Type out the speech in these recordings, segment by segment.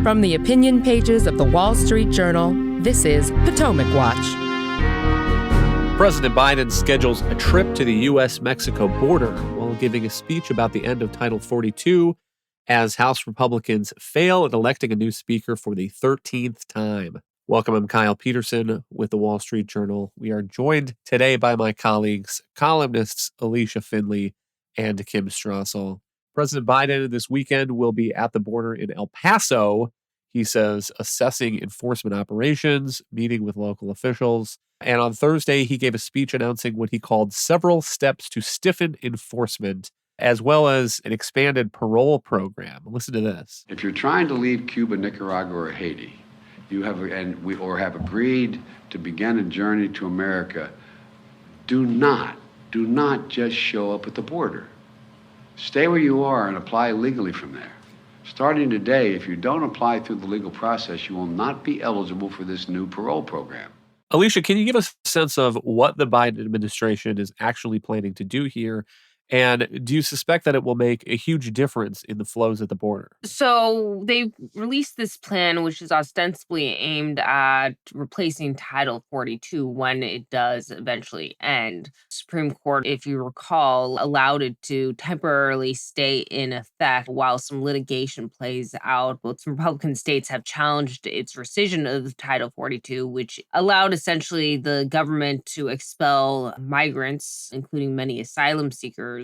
From the opinion pages of the Wall Street Journal, this is Potomac Watch. President Biden schedules a trip to the U.S.-Mexico border while giving a speech about the end of Title 42 as House Republicans fail at electing a new speaker for the 13th time. Welcome, I'm Kyle Peterson with the Wall Street Journal. We are joined today by my colleagues, columnists Alicia Finley and Kim Strassel. President Biden this weekend will be at the border in El Paso, he says, assessing enforcement operations, meeting with local officials. And on Thursday, he gave a speech announcing what he called several steps to stiffen enforcement, as well as an expanded parole program. Listen to this. If you're trying to leave Cuba, Nicaragua, or Haiti, have agreed to begin a journey to America, do not just show up at the border. Stay where you are and apply legally from there. Starting today, if you don't apply through the legal process, you will not be eligible for this new parole program. Alicia, can you give us a sense of what the Biden administration is actually planning to do here? And do you suspect that it will make a huge difference in the flows at the border? So they released this plan, which is ostensibly aimed at replacing Title 42 when it does eventually end. Supreme Court, if you recall, allowed it to temporarily stay in effect while some litigation plays out. Both some Republican states have challenged its rescission of Title 42, which allowed essentially the government to expel migrants, including many asylum seekers,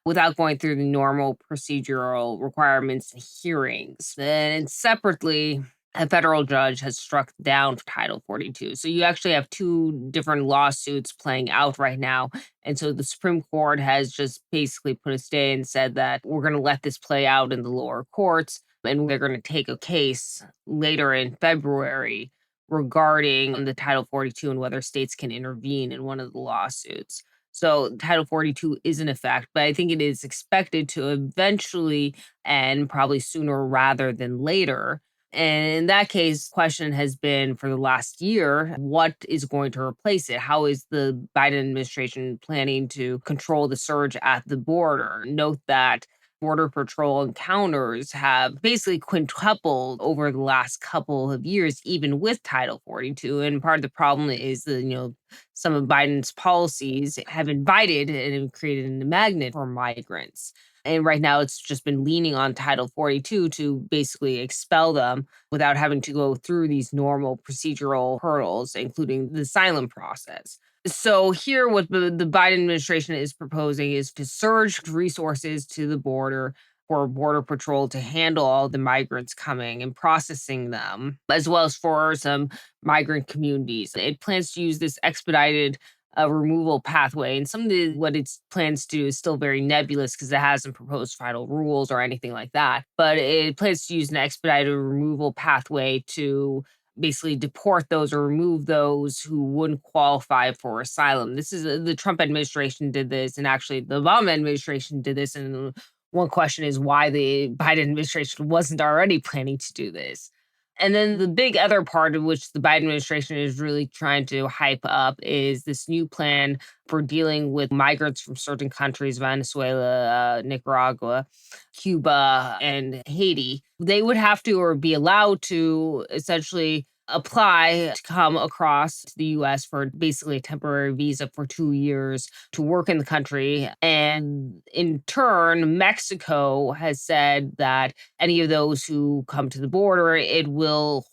without going through the normal procedural requirements and hearings. And separately, a federal judge has struck down Title 42. So you actually have two different lawsuits playing out right now. And so the Supreme Court has just basically put a stay and said that we're going to let this play out in the lower courts. And they're going to take a case later in February regarding the Title 42 and whether states can intervene in one of the lawsuits. So Title 42 is in effect, but I think it is expected to eventually end, probably sooner rather than later. And in that case, the question has been for the last year, what is going to replace it? How is the Biden administration planning to control the surge at the border? Note that Border Patrol encounters have basically quintupled over the last couple of years, even with Title 42. And part of the problem is that, some of Biden's policies have invited and have created a magnet for migrants. And right now, it's just been leaning on Title 42 to basically expel them without having to go through these normal procedural hurdles, including the asylum process. So here, what the Biden administration is proposing is to surge resources to the border for Border Patrol to handle all the migrants coming and processing them, as well as for some migrant communities. It plans to use this expedited removal pathway. And some of what it plans to do is still very nebulous because it hasn't proposed final rules or anything like that. But it plans to use an expedited removal pathway to basically deport those or remove those who wouldn't qualify for asylum. This is the Trump administration did this, and actually the Obama administration did this. And one question is why the Biden administration wasn't already planning to do this. And then the big other part of which the Biden administration is really trying to hype up is this new plan for dealing with migrants from certain countries, Venezuela, Nicaragua, Cuba, and Haiti. They would have to or be allowed to essentially apply to come across to the U.S. for basically a temporary visa for 2 years to work in the country. And in turn, Mexico has said that any of those who come to the border, it will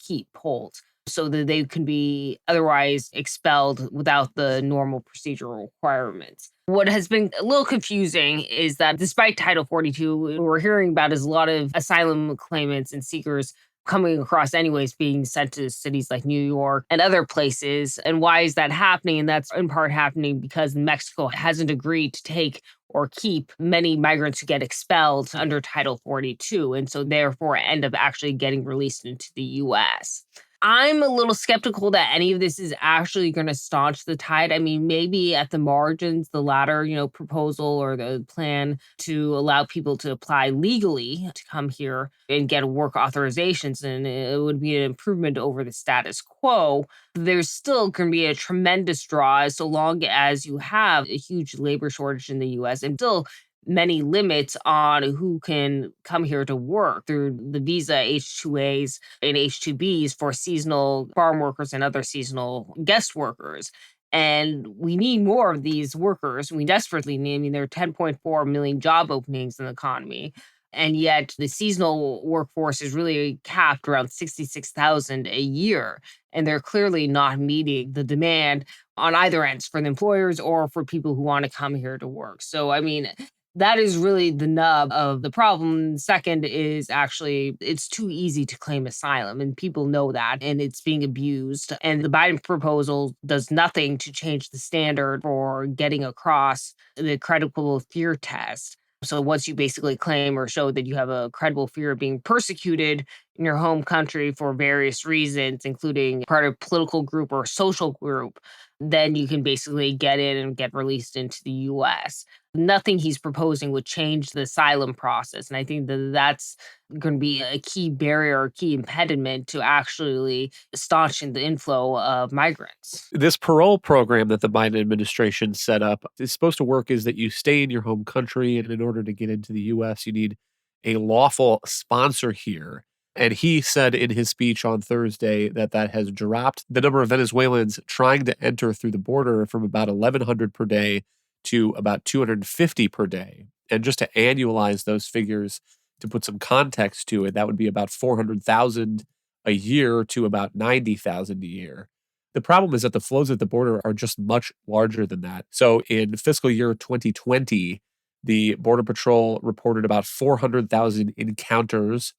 keep hold, so that they can be otherwise expelled without the normal procedural requirements. What has been a little confusing is that despite Title 42, what we're hearing about is a lot of asylum claimants and seekers coming across anyways, being sent to cities like New York and other places. And why is that happening? And that's in part happening because Mexico hasn't agreed to take or keep many migrants who get expelled under Title 42, and so therefore end up actually getting released into the U.S. I'm a little skeptical that any of this is actually going to staunch the tide. I mean, maybe at the margins, the latter, proposal or the plan to allow people to apply legally to come here and get work authorizations, and it would be an improvement over the status quo. There's still going to be a tremendous draw so long as you have a huge labor shortage in the U.S. and still many limits on who can come here to work through the visa H-2As and H-2Bs for seasonal farm workers and other seasonal guest workers. And we need more of these workers. We desperately need, I mean, there are 10.4 million job openings in the economy. And yet the seasonal workforce is really capped around 66,000 a year. And they're clearly not meeting the demand on either ends for the employers or for people who want to come here to work. So, I mean, that is really the nub of the problem. Second is actually it's too easy to claim asylum, and people know that, and it's being abused. And the Biden proposal does nothing to change the standard for getting across the credible fear test. So once you basically claim or show that you have a credible fear of being persecuted in your home country for various reasons, including part of a political group or social group, then you can basically get in and get released into the US. Nothing he's proposing would change the asylum process. And I think that that's going to be a key barrier, or key impediment to actually staunching the inflow of migrants. This parole program that the Biden administration set up is supposed to work is that you stay in your home country, and in order to get into the US, you need a lawful sponsor here. And he said in his speech on Thursday that that has dropped the number of Venezuelans trying to enter through the border from about 1,100 per day to about 250 per day. And just to annualize those figures, to put some context to it, that would be about 400,000 a year to about 90,000 a year. The problem is that the flows at the border are just much larger than that. So in fiscal year 2020, the Border Patrol reported about 400,000 encounters.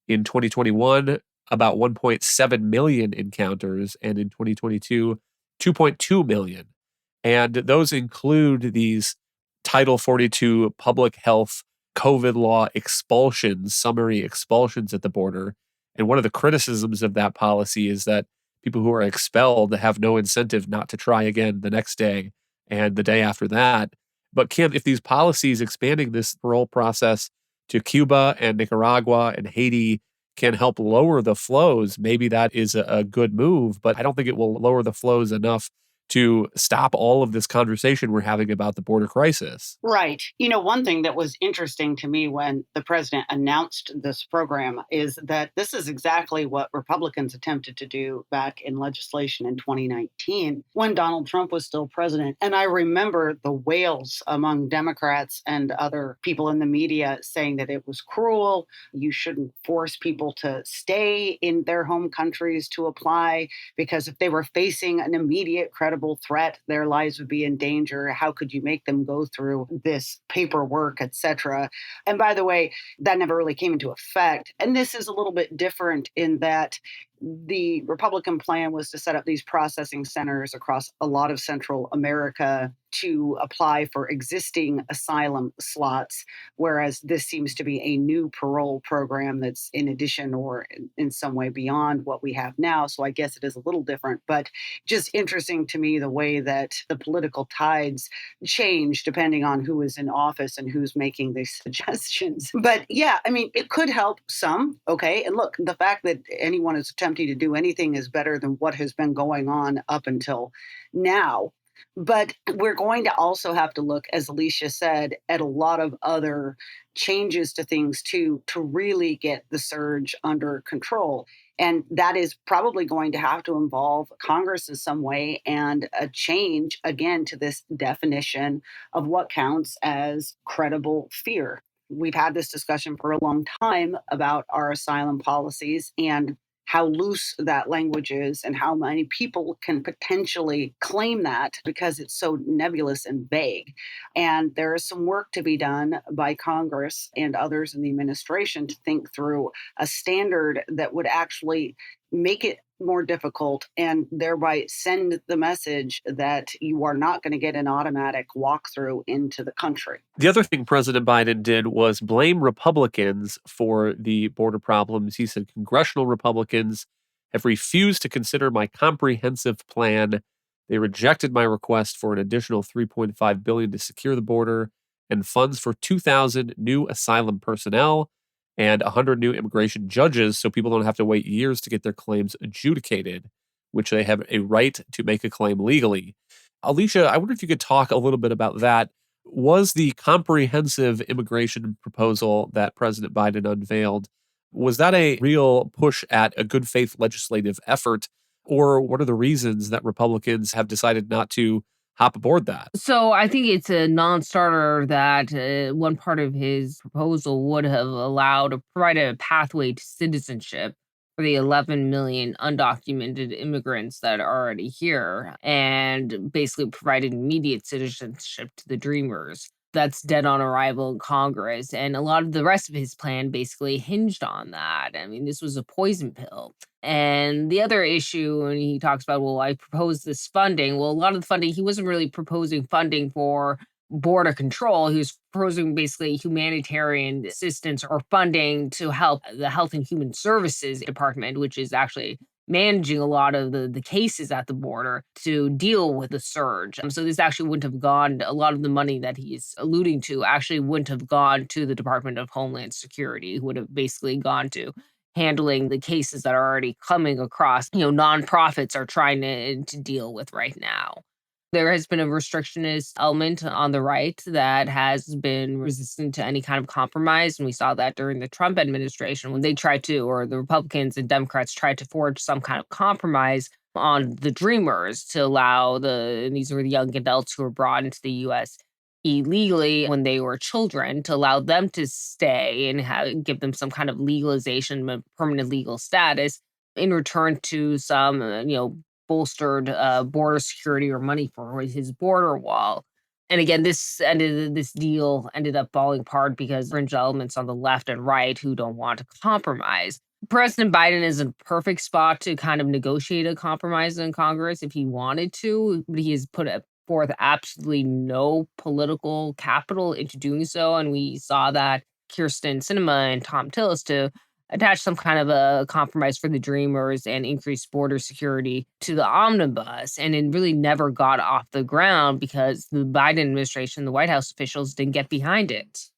In 2021, about 1.7 million encounters, and in 2022, 2.2 million. And those include these Title 42 public health COVID law expulsions, summary expulsions at the border. And one of the criticisms of that policy is that people who are expelled have no incentive not to try again the next day and the day after that. But Kim, if these policies expanding this parole process to Cuba and Nicaragua and Haiti can help lower the flows, maybe that is a good move, but I don't think it will lower the flows enough to stop all of this conversation we're having about the border crisis. Right. You know, one thing that was interesting to me when the president announced this program is that this is exactly what Republicans attempted to do back in legislation in 2019 when Donald Trump was still president. And I remember the wails among Democrats and other people in the media saying that it was cruel. You shouldn't force people to stay in their home countries to apply because if they were facing an immediate credible threat, their lives would be in danger. How could you make them go through this paperwork, etc.? And by the way, that never really came into effect. And this is a little bit different in that the Republican plan was to set up these processing centers across a lot of Central America to apply for existing asylum slots, whereas this seems to be a new parole program that's in addition or in some way beyond what we have now. So I guess it is a little different, but just interesting to me the way that the political tides change depending on who is in office and who's making these suggestions. But yeah, I mean, it could help some. Okay. And look, the fact that anyone is attempting to do anything is better than what has been going on up until now. But we're going to also have to look, as Alicia said, at a lot of other changes to things too, to really get the surge under control. And that is probably going to have to involve Congress in some way and a change, again, to this definition of what counts as credible fear. We've had this discussion for a long time about our asylum policies and how loose that language is and how many people can potentially claim that because it's so nebulous and vague. And there is some work to be done by Congress and others in the administration to think through a standard that would actually make it more difficult and thereby send the message that you are not going to get an automatic walkthrough into the country. The other thing President Biden did was blame Republicans for the border problems. He said congressional Republicans have refused to consider my comprehensive plan. They rejected my request for an additional $3.5 billion to secure the border and funds for 2,000 new asylum personnel and 100 new immigration judges so people don't have to wait years to get their claims adjudicated, which they have a right to make a claim legally. Alicia, I wonder if you could talk a little bit about that. Was the comprehensive immigration proposal that President Biden unveiled, was that a real push at a good faith legislative effort? Or what are the reasons that Republicans have decided not to hop aboard that? So I think it's a non-starter that one part of his proposal would have allowed or provided a pathway to citizenship for the 11 million undocumented immigrants that are already here, and basically provided immediate citizenship to the Dreamers. That's dead on arrival in Congress. And a lot of the rest of his plan basically hinged on that. I mean, this was a poison pill. And the other issue, and he talks about, well, I proposed this funding. Well, a lot of the funding, he wasn't really proposing funding for border control. He was proposing basically humanitarian assistance or funding to help the Health and Human Services Department, which is actually managing a lot of the cases at the border to deal with the surge. So this actually wouldn't have gone, a lot of the money that he's alluding to actually wouldn't have gone to the Department of Homeland Security. It would have basically gone to handling the cases that are already coming across, nonprofits are trying to deal with right now. There has been a restrictionist element on the right that has been resistant to any kind of compromise. And we saw that during the Trump administration when they tried to, or the Republicans and Democrats tried to forge some kind of compromise on the Dreamers to allow and these were the young adults who were brought into the U.S. illegally when they were children, to allow them to stay and give them some kind of legalization, permanent legal status in return to some, bolstered border security or money for his border wall. And again, this deal ended up falling apart because fringe elements on the left and right who don't want to compromise. President Biden is in a perfect spot to kind of negotiate a compromise in Congress if he wanted to, but he has put forth absolutely no political capital into doing so. And we saw that Kirsten Sinema and Tom Tillis to attach some kind of a compromise for the Dreamers and increase border security to the omnibus. And it really never got off the ground because the Biden administration, the White House officials didn't get behind it.